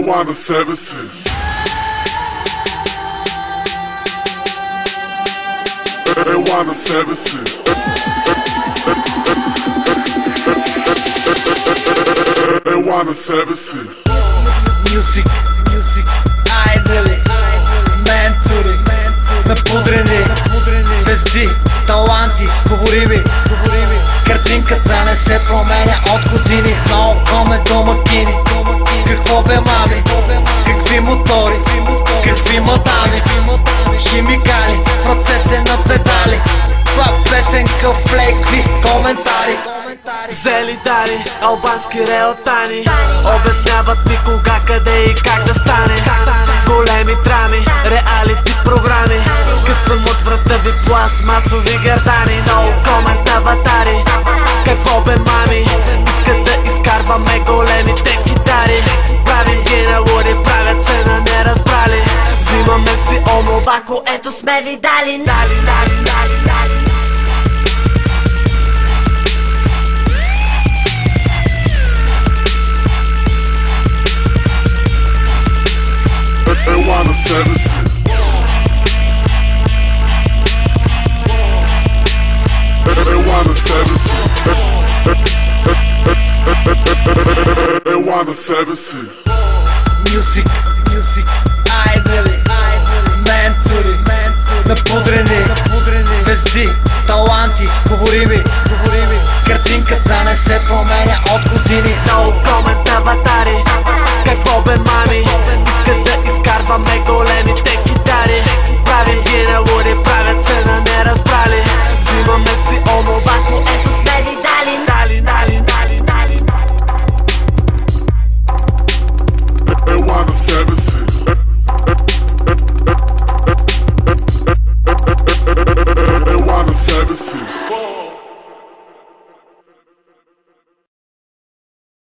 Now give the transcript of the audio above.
Ела на себе си. Ела на себе си. Ела на себе си. Music, айдели, ментори, напудрени, звезди, таланти, говори ми. Картинката не се променя от години. На око ме домакини. Какво бе, мами? Какви мотори? Какви мадами? Химикали в ръцете на педали. Това песенка в плей, какви коментари? Взели дали, албански реалтани, обясняват ми кога, къде и как да стане. Големи драми, реалити програми, късам от врата ви пластмасови гардани. Много комент аватари. Какво бе, мами? Искат да изкарваме големите китари. Правим ги на луди, правят се на неразбрали. Взимаме си онова, което сме ви дали. Ела на себе си. Ела на себе си. Ела на себе си. Music,